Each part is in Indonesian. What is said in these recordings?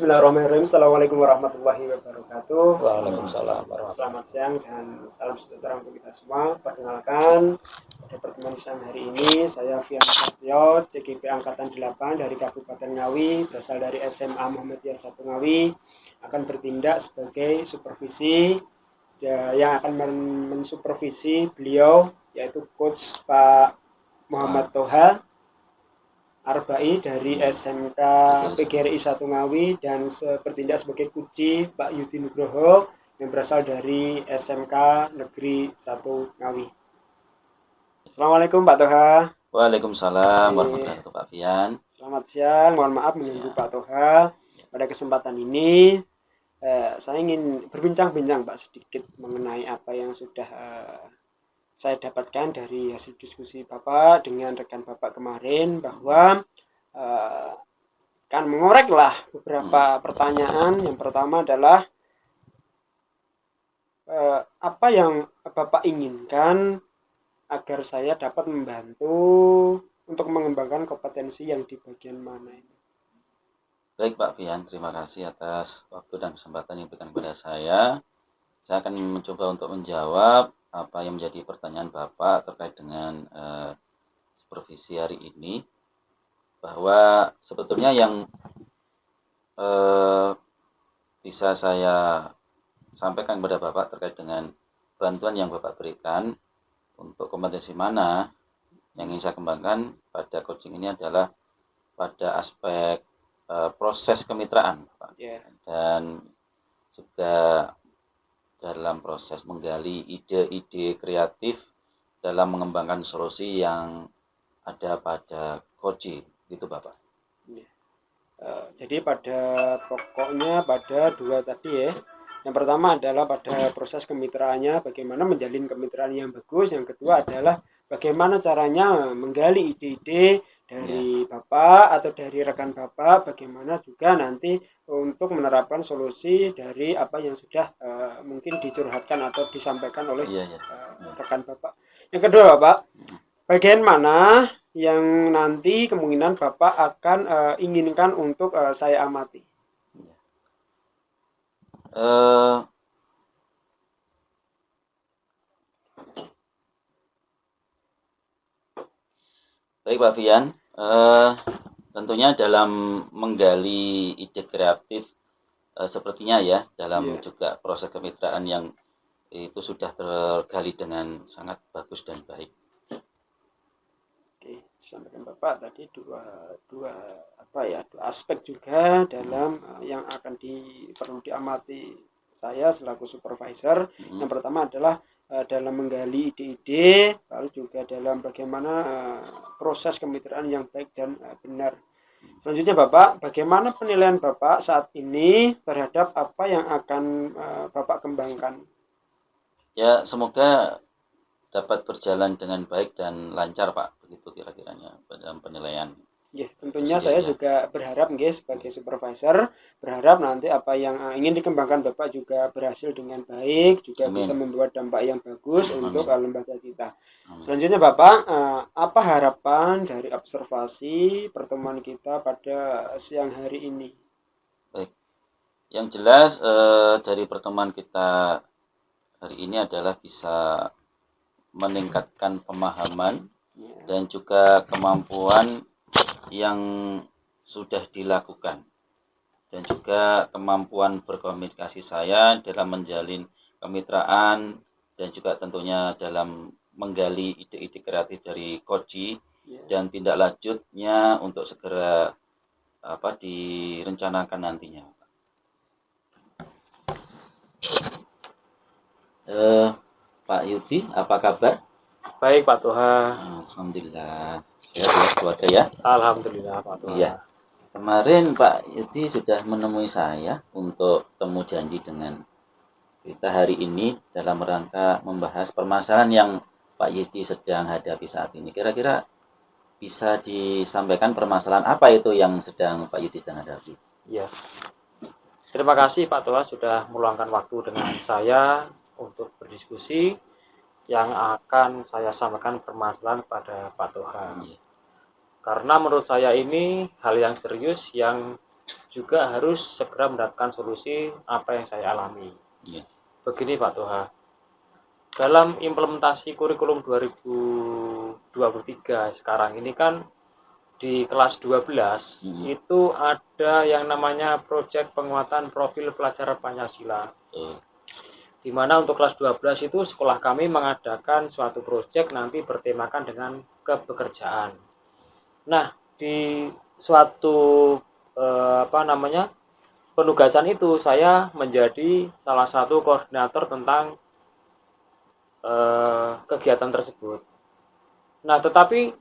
Bismillahirrahmanirrahim. Assalamualaikum warahmatullahi wabarakatuh. Waalaikumsalam warahmatullahi Selamat siang dan salam sejahtera untuk kita semua. Perkenalkan, pada pertemuan siang hari ini saya Fian Satyo, CGP Angkatan 8 dari Kabupaten Ngawi, berasal dari SMA Muhammadiyah 1 Ngawi, akan bertindak sebagai supervisi yang akan mensupervisi beliau, yaitu Coach Pak Muhammad Toha Arba'i dari SMK PGRI 1 Ngawi, dan bertindak sebagai kunci Pak Yudi Nugroho yang berasal dari SMK Negeri 1 Ngawi. Assalamualaikum Pak Toha. Waalaikumsalam warahmatullahi wabarakatuh Pak Fian. Selamat siang, mohon maaf mengganggu Pak Toha. Pada kesempatan ini saya ingin berbincang-bincang Pak sedikit mengenai apa yang sudah saya dapatkan dari hasil diskusi Bapak dengan rekan Bapak kemarin, bahwa kan mengoreklah beberapa pertanyaan. Yang pertama adalah apa yang Bapak inginkan agar saya dapat membantu untuk mengembangkan kompetensi yang di bagian mana ini. Baik Pak Fian, terima kasih atas waktu dan kesempatan yang diberikan kepada saya. Saya akan mencoba untuk menjawab apa yang menjadi pertanyaan Bapak terkait dengan supervisi hari ini. Bahwa sebetulnya yang bisa saya sampaikan kepada Bapak terkait dengan bantuan yang Bapak berikan untuk kompetensi mana yang ingin saya kembangkan pada coaching ini adalah pada aspek proses kemitraan, Pak. Dan juga dalam proses menggali ide-ide kreatif dalam mengembangkan solusi yang ada pada coaching, gitu Bapak. Jadi pada pokoknya pada dua tadi ya. Yang pertama adalah pada proses kemitraannya, bagaimana menjalin kemitraan yang bagus. Yang kedua adalah bagaimana caranya menggali ide-ide dari Bapak atau dari rekan Bapak, bagaimana juga nanti untuk menerapkan solusi dari apa yang sudah mungkin dicurhatkan atau disampaikan oleh rekan Bapak. Yang kedua Bapak, bagian mana yang nanti kemungkinan Bapak akan inginkan untuk saya amati? Baik Pak Fian, tentunya dalam menggali ide kreatif sepertinya ya dalam juga proses kemitraan yang itu sudah tergali dengan sangat bagus dan baik. Oke, disampaikan Bapak tadi dua aspek juga dalam yang akan perlu diamati saya selaku supervisor. Yang pertama adalah dalam menggali ide-ide, lalu juga dalam bagaimana proses kemitraan yang baik dan benar. Selanjutnya Bapak, bagaimana penilaian Bapak saat ini terhadap apa yang akan Bapak kembangkan? Ya, semoga dapat berjalan dengan baik dan lancar Pak, begitu kira-kiranya dalam penilaian. Ya, tentunya saya juga berharap sebagai supervisor, berharap nanti apa yang ingin dikembangkan Bapak juga berhasil dengan baik, juga bisa membuat dampak yang bagus untuk lembaga kita. Selanjutnya Bapak, apa harapan dari observasi pertemuan kita pada siang hari ini? Baik, yang jelas dari pertemuan kita hari ini adalah bisa meningkatkan pemahaman dan juga kemampuan yang sudah dilakukan, dan juga kemampuan berkomunikasi saya dalam menjalin kemitraan, dan juga tentunya dalam menggali ide-ide kreatif dari Koji, dan tindak lanjutnya untuk segera direncanakan nantinya. Pak Yudi, apa kabar? Baik Pak Toha. Alhamdulillah. Sehat ya keluarga ya? Alhamdulillah Pak Toha. Iya. Kemarin Pak Yudi sudah menemui saya untuk temu janji dengan kita hari ini dalam rangka membahas permasalahan yang Pak Yudi sedang hadapi saat ini. Kira-kira bisa disampaikan permasalahan apa itu yang sedang Pak Yudi sedang hadapi? Iya. Terima kasih Pak Toha sudah meluangkan waktu dengan saya untuk berdiskusi yang akan saya sampaikan permasalahan pada Pak Toha. Karena menurut saya ini hal yang serius yang juga harus segera mendapatkan solusi apa yang saya alami. Iya. Begini Pak Toha, dalam implementasi kurikulum 2023 sekarang ini kan di kelas 12 itu ada yang namanya proyek penguatan profil pelajar Pancasila. Di mana untuk kelas 12 itu sekolah kami mengadakan suatu proyek nanti bertemakan dengan kepekerjaan. Nah, di suatu penugasan itu saya menjadi salah satu koordinator tentang kegiatan tersebut. Nah, tetapi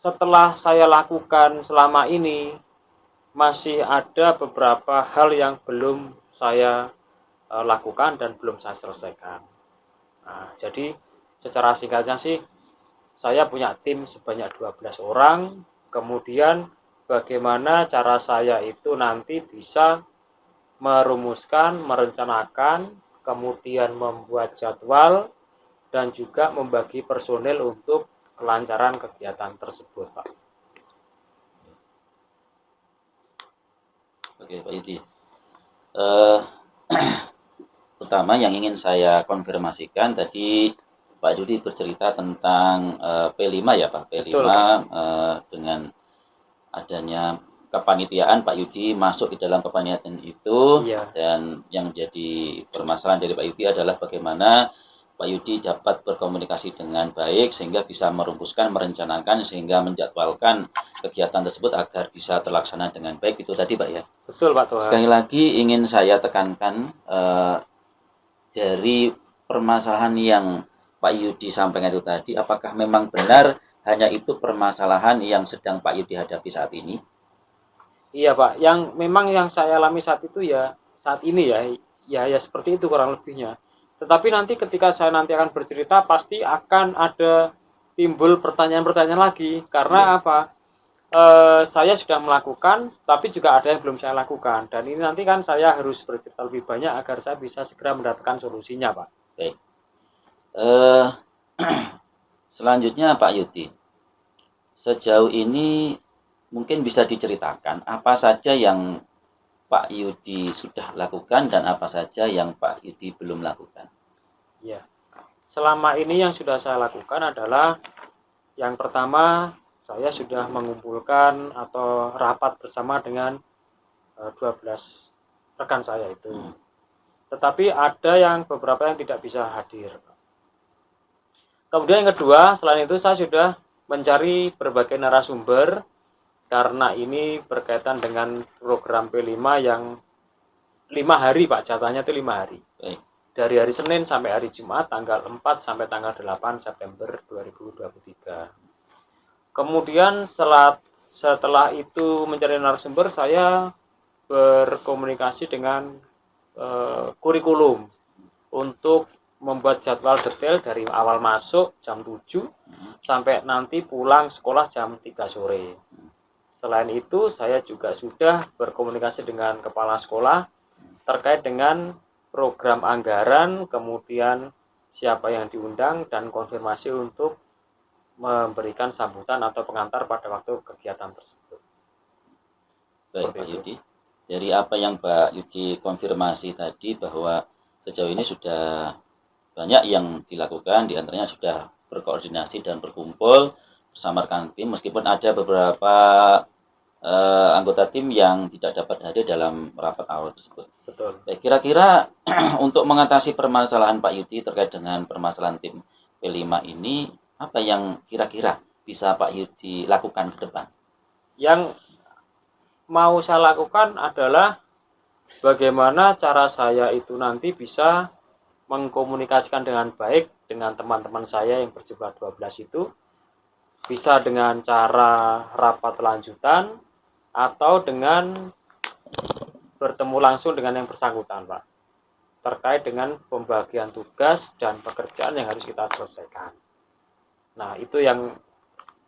setelah saya lakukan selama ini masih ada beberapa hal yang belum saya lakukan dan belum saya selesaikan. Nah, jadi secara singkatnya sih saya punya tim sebanyak 12 orang, kemudian bagaimana cara saya itu nanti bisa merumuskan, merencanakan, kemudian membuat jadwal, dan juga membagi personil untuk kelancaran kegiatan tersebut, Pak. Oke, Pak Yudi. Pertama yang ingin saya konfirmasikan tadi Pak Yudi bercerita tentang P5 ya Pak, P5 dengan adanya kepanitiaan Pak Yudi masuk di dalam kepanitiaan itu, dan yang jadi permasalahan dari Pak Yudi adalah bagaimana Pak Yudi dapat berkomunikasi dengan baik sehingga bisa merumuskan, merencanakan sehingga menjadwalkan kegiatan tersebut agar bisa terlaksana dengan baik. Itu tadi Pak ya. Betul Pak Tuhan. Sekali lagi ingin saya tekankan dari permasalahan yang Pak Yudi sampaikan itu tadi, apakah memang benar hanya itu permasalahan yang sedang Pak Yudi hadapi saat ini? Iya Pak, yang memang yang saya alami saat itu ya, saat ini ya seperti itu kurang lebihnya. Tetapi nanti ketika saya nanti akan bercerita, pasti akan ada timbul pertanyaan-pertanyaan lagi. Karena apa? Saya sudah melakukan, tapi juga ada yang belum saya lakukan. Dan ini nanti kan saya harus bercerita lebih banyak agar saya bisa segera mendapatkan solusinya, Pak. Baik. Selanjutnya Pak Yudi, sejauh ini mungkin bisa diceritakan apa saja yang Pak Yudi sudah lakukan dan apa saja yang Pak Yudi belum lakukan. Ya, selama ini yang sudah saya lakukan adalah yang pertama, saya sudah mengumpulkan atau rapat bersama dengan 12 rekan saya itu. Tetapi ada yang beberapa yang tidak bisa hadir. Kemudian yang kedua, selain itu saya sudah mencari berbagai narasumber karena ini berkaitan dengan program P5 yang 5 hari Pak, jatahnya itu 5 hari. Dari hari Senin sampai hari Jumat tanggal 4 sampai tanggal 8 September 2023. Kemudian setelah itu mencari narasumber, saya berkomunikasi dengan kurikulum untuk membuat jadwal detail dari awal masuk jam 7 sampai nanti pulang sekolah jam 3 sore. Selain itu, saya juga sudah berkomunikasi dengan kepala sekolah terkait dengan program anggaran, kemudian siapa yang diundang, dan konfirmasi untuk memberikan sambutan atau pengantar pada waktu kegiatan tersebut. Baik Pak Yudi, dari apa yang Pak Yudi konfirmasi tadi bahwa sejauh ini sudah banyak yang dilakukan, diantaranya sudah berkoordinasi dan berkumpul bersama rekan tim, meskipun ada beberapa anggota tim yang tidak dapat hadir dalam rapat awal tersebut. Betul. Baik, kira-kira untuk mengatasi permasalahan Pak Yudi terkait dengan permasalahan tim P5 ini, apa yang kira-kira bisa Pak Yudi lakukan ke depan? Yang mau saya lakukan adalah bagaimana cara saya itu nanti bisa mengkomunikasikan dengan baik dengan teman-teman saya yang berjumlah 12 itu, bisa dengan cara rapat lanjutan atau dengan bertemu langsung dengan yang bersangkutan, Pak, terkait dengan pembagian tugas dan pekerjaan yang harus kita selesaikan. Nah, itu yang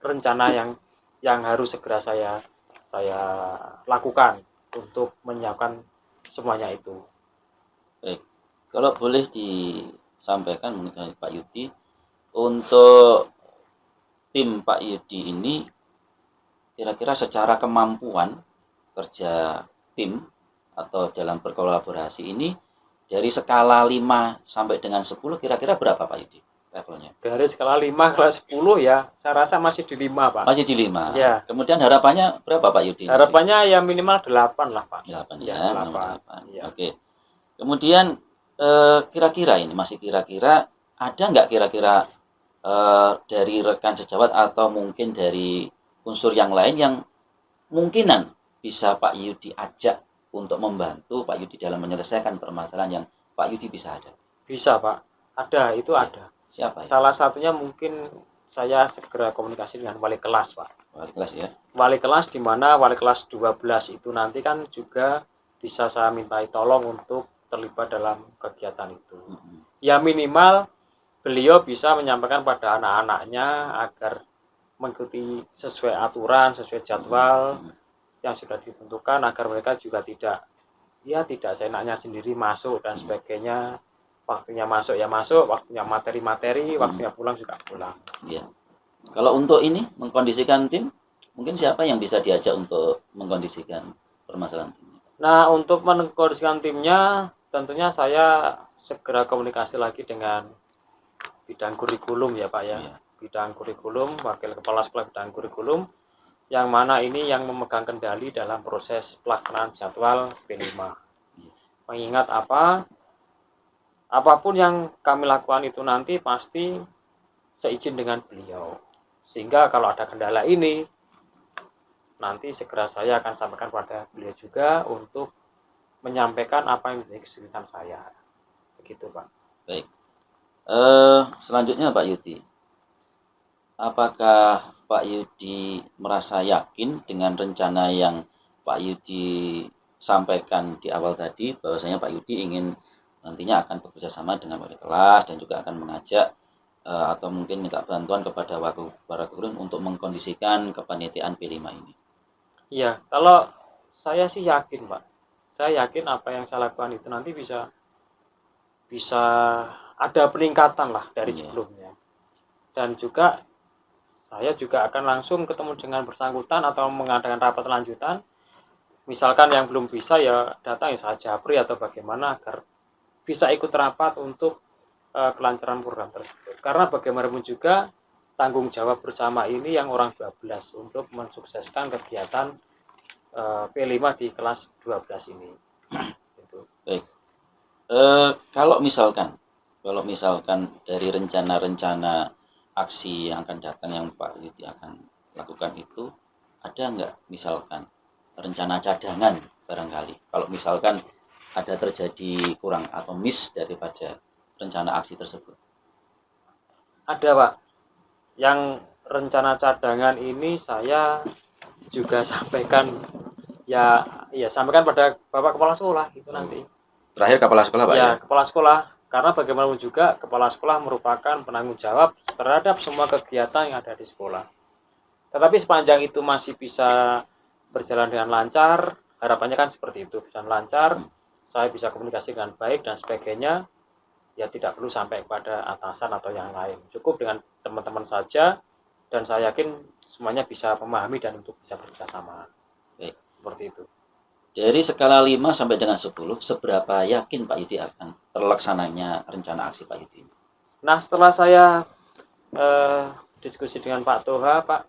rencana yang harus segera saya lakukan untuk menyiapkan semuanya itu. Baik, kalau boleh disampaikan mungkin Pak Yudi, untuk tim Pak Yudi ini kira-kira secara kemampuan kerja tim atau dalam berkolaborasi ini dari skala 5 sampai dengan 10 kira-kira berapa Pak Yudi levelnya? Dari skala 5 ke 10 ya, saya rasa masih di 5 Pak. Masih di 5. Ya. Kemudian harapannya berapa Pak Yudi? Harapannya ya minimal 8 lah Pak. 8 ya. ya, 8. Ya. Oke. Kemudian kira-kira ini masih kira-kira ada nggak kira-kira dari rekan sejawat atau mungkin dari unsur yang lain yang mungkinan bisa Pak Yudi ajak untuk membantu Pak Yudi dalam menyelesaikan permasalahan yang Pak Yudi bisa ada? Bisa Pak, ada, itu ya. Ada. Siapa ya? Salah satunya mungkin saya segera komunikasi dengan wali kelas Pak. Wali kelas ya? Wali kelas di mana wali kelas 12 itu nanti kan juga bisa saya mintai tolong untuk terlibat dalam kegiatan itu. Ya minimal beliau bisa menyampaikan pada anak-anaknya agar mengikuti sesuai aturan, sesuai jadwal yang sudah ditentukan agar mereka juga tidak seenaknya sendiri masuk dan sebagainya. Waktunya masuk ya masuk, waktunya materi-materi, waktunya pulang juga pulang. Ya. Kalau untuk ini mengkondisikan tim, mungkin siapa yang bisa diajak untuk mengkondisikan permasalahan timnya? Nah, untuk mengkondisikan timnya, tentunya saya segera komunikasi lagi dengan bidang kurikulum ya Pak ya. Ya. Bidang kurikulum, wakil kepala sekolah bidang kurikulum, yang mana ini yang memegang kendali dalam proses pelaksanaan jadwal P5. Mengingat apapun yang kami lakukan itu nanti pasti seizin dengan beliau. Sehingga kalau ada kendala ini, nanti segera saya akan sampaikan pada beliau juga untuk menyampaikan apa yang menjadi kesulitan saya. Begitu Pak. Baik. Selanjutnya Pak Yudi. Apakah Pak Yudi merasa yakin dengan rencana yang Pak Yudi sampaikan di awal tadi, bahwasanya Pak Yudi ingin nantinya akan bekerja sama dengan wali kelas dan juga akan mengajak atau mungkin minta bantuan kepada para guru untuk mengkondisikan kepanitiaan P5 ini? Iya, kalau saya sih yakin Pak. Saya yakin apa yang saya lakukan itu nanti bisa ada peningkatan lah dari sebelumnya. Dan juga saya juga akan langsung ketemu dengan bersangkutan atau mengadakan rapat lanjutan. Misalkan yang belum bisa ya datang ya saya japri atau bagaimana agar bisa ikut rapat untuk kelancaran program tersebut. Karena bagaimanapun juga tanggung jawab bersama ini yang orang 12 untuk mensukseskan kegiatan P5 di kelas 12 ini. Gitu. Baik. Kalau misalkan dari rencana-rencana aksi yang akan datang yang Pak Yudi akan lakukan itu, ada nggak misalkan rencana cadangan barangkali? Kalau misalkan ada terjadi kurang atau miss daripada rencana aksi tersebut? Ada Pak. Yang rencana cadangan ini saya juga sampaikan sampaikan pada Bapak Kepala Sekolah itu nanti. Terakhir Kepala Sekolah Pak ya? Kepala Sekolah. Karena bagaimanapun juga Kepala Sekolah merupakan penanggung jawab terhadap semua kegiatan yang ada di sekolah. Tetapi sepanjang itu masih bisa berjalan dengan lancar, harapannya kan seperti itu, bisa lancar, saya bisa komunikasi dengan baik dan sebagainya, ya tidak perlu sampai kepada atasan atau yang lain. Cukup dengan teman-teman saja, dan saya yakin semuanya bisa memahami dan untuk bisa bekerja sama. Baik. Seperti itu. Dari skala 5 sampai dengan 10, seberapa yakin Pak Yudi akan terlaksananya rencana aksi Pak Yudi? Nah, setelah saya diskusi dengan Pak Toha, Pak,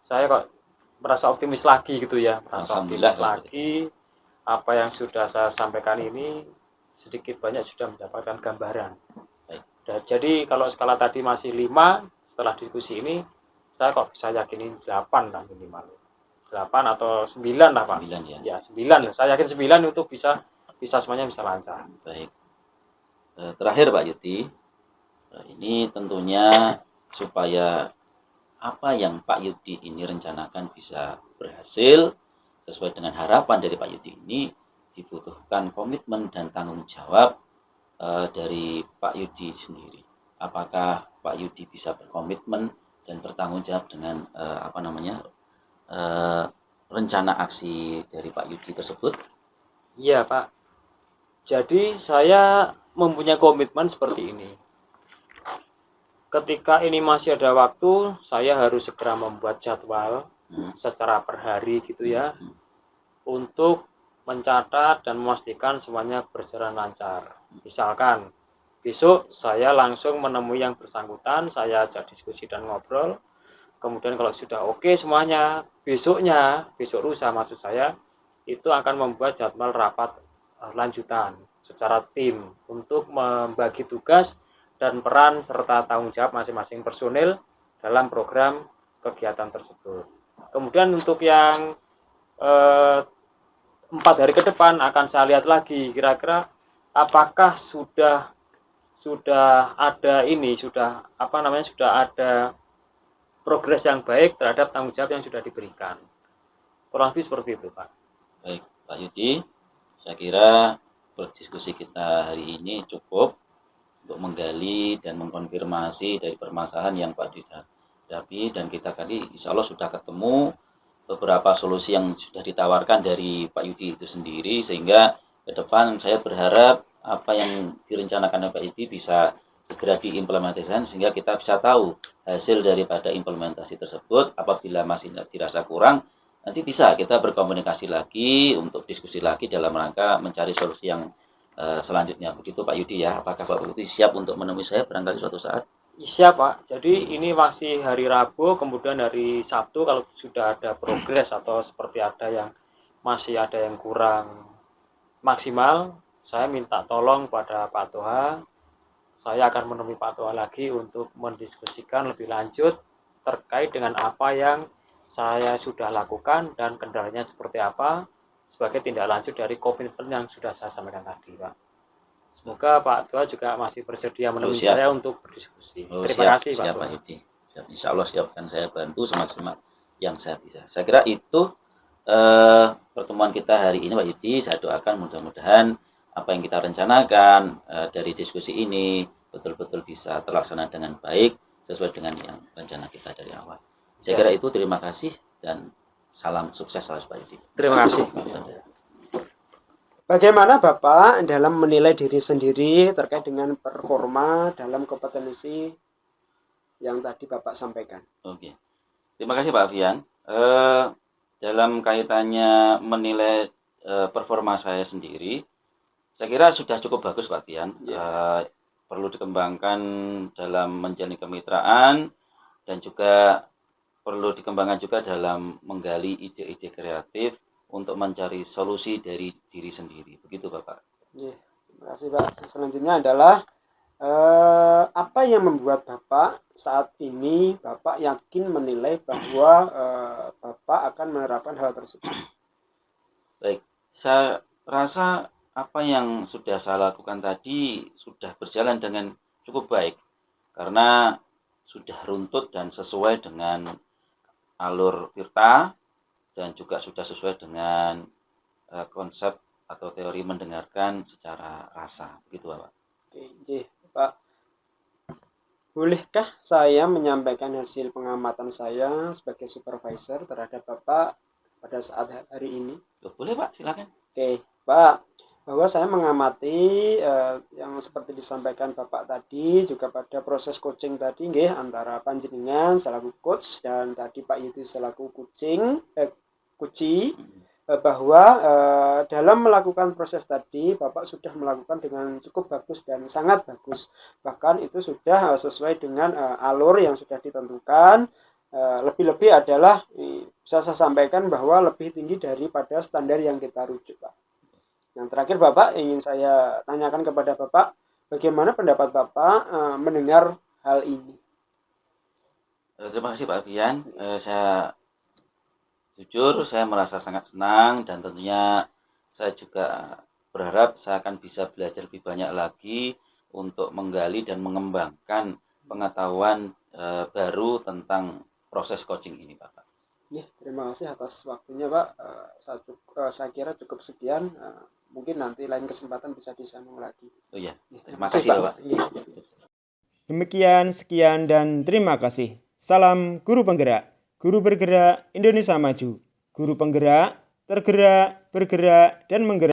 saya kok merasa optimis lagi gitu ya. Merasa optimis lagi. Apa yang sudah saya sampaikan ini sedikit banyak sudah mendapatkan gambaran. Baik. Jadi kalau skala tadi masih 5, setelah diskusi ini, saya kok bisa yakinin 8 lah minimal. 8 atau 9 lah Pak. 9 ya? Ya 9. Saya yakin 9 untuk bisa semuanya bisa lancar. Baik. Terakhir Pak Yudi, ini tentunya supaya apa yang Pak Yudi ini rencanakan bisa berhasil sesuai dengan harapan dari Pak Yudi ini, dibutuhkan komitmen dan tanggung jawab dari Pak Yudi sendiri. Apakah Pak Yudi bisa berkomitmen dan bertanggung jawab dengan rencana aksi dari Pak Yudi tersebut? Iya Pak. Jadi saya mempunyai komitmen seperti ini. Ketika ini masih ada waktu, saya harus segera membuat jadwal secara per hari gitu ya, untuk mencatat dan memastikan semuanya berjalan lancar. Misalkan besok saya langsung menemui yang bersangkutan, saya ajak diskusi dan ngobrol. Kemudian kalau sudah oke semuanya, besok lusa maksud saya, itu akan membuat jadwal rapat lanjutan secara tim untuk membagi tugas dan peran serta tanggung jawab masing-masing personil dalam program kegiatan tersebut. Kemudian untuk yang 4 hari ke depan akan saya lihat lagi kira-kira apakah sudah ada progres yang baik terhadap tanggung jawab yang sudah diberikan. Kurang lebih seperti itu, Pak. Baik, Pak Yudi, saya kira berdiskusi kita hari ini cukup untuk menggali dan mengkonfirmasi dari permasalahan yang Pak Yudi hadapi, dan kita tadi insya Allah sudah ketemu beberapa solusi yang sudah ditawarkan dari Pak Yudi itu sendiri, sehingga ke depan saya berharap apa yang direncanakan oleh Pak Yudi bisa segera diimplementasikan sehingga kita bisa tahu hasil daripada implementasi tersebut. Apabila masih dirasa kurang, nanti bisa kita berkomunikasi lagi untuk diskusi lagi dalam rangka mencari solusi yang selanjutnya. Begitu Pak Yudi ya. Apakah Pak Yudi siap untuk menemui saya barangkali suatu saat? Siap, Pak. Jadi ini masih hari Rabu, kemudian hari Sabtu kalau sudah ada progres atau seperti masih ada yang kurang maksimal, saya minta tolong pada Pak Toha. Saya akan menemui Pak Toha lagi untuk mendiskusikan lebih lanjut terkait dengan apa yang saya sudah lakukan dan kendalanya seperti apa sebagai tindak lanjut dari komitmen yang sudah saya sampaikan tadi, Pak. Semoga Pak Toha juga masih bersedia menemui saya untuk berdiskusi. Terima kasih, Pak. Siap, Pak Yudi. Insya Allah siap, akan saya bantu semaksimal yang saya bisa. Saya kira itu pertemuan kita hari ini, Pak Yudi. Saya doakan mudah-mudahan apa yang kita rencanakan dari diskusi ini betul-betul bisa terlaksana dengan baik sesuai dengan yang rencana kita dari awal. Saya kira itu. Terima kasih dan salam sukses selalu, Pak Yudi. Terima kasih. Bagaimana Bapak dalam menilai diri sendiri terkait dengan performa dalam kompetensi yang tadi Bapak sampaikan? Oke, terima kasih Pak Fian. Dalam kaitannya menilai performa saya sendiri, saya kira sudah cukup bagus Pak Fian. Perlu dikembangkan dalam menjalin kemitraan dan juga perlu dikembangkan juga dalam menggali ide-ide kreatif untuk mencari solusi dari diri sendiri. Begitu Bapak. Terima kasih Pak. Selanjutnya adalah apa yang membuat Bapak saat ini Bapak yakin menilai bahwa Bapak akan menerapkan hal tersebut? Baik, saya rasa apa yang sudah saya lakukan tadi sudah berjalan dengan cukup baik karena sudah runtut dan sesuai dengan alur Tirta dan juga sudah sesuai dengan konsep atau teori mendengarkan secara rasa. Begitu Bapak. Oke, Pak. Bolehkah saya menyampaikan hasil pengamatan saya sebagai supervisor terhadap Bapak pada saat hari ini? Boleh Pak, silakan. Oke, Pak. Bahwa saya mengamati yang seperti disampaikan Bapak tadi juga pada proses coaching tadi antara panjenengan selaku coach dan tadi Pak Yudi selaku Kuci, bahwa dalam melakukan proses tadi Bapak sudah melakukan dengan cukup bagus dan sangat bagus. Bahkan itu sudah sesuai dengan alur yang sudah ditentukan. Lebih-lebih adalah bisa saya sampaikan bahwa lebih tinggi daripada standar yang kita rujuk, Pak. Yang terakhir Bapak ingin saya tanyakan kepada Bapak, bagaimana pendapat Bapak mendengar hal ini? Terima kasih Pak Fian. Jujur saya merasa sangat senang dan tentunya saya juga berharap saya akan bisa belajar lebih banyak lagi untuk menggali dan mengembangkan pengetahuan baru tentang proses coaching ini Bapak. Terima kasih atas waktunya Pak. Saya kira cukup sekian. Mungkin nanti lain kesempatan bisa disambung lagi. Terima kasih Pak. Demikian, sekian, dan terima kasih. Salam Guru Penggerak. Guru bergerak, Indonesia maju. Guru penggerak, tergerak, bergerak, dan menggerak.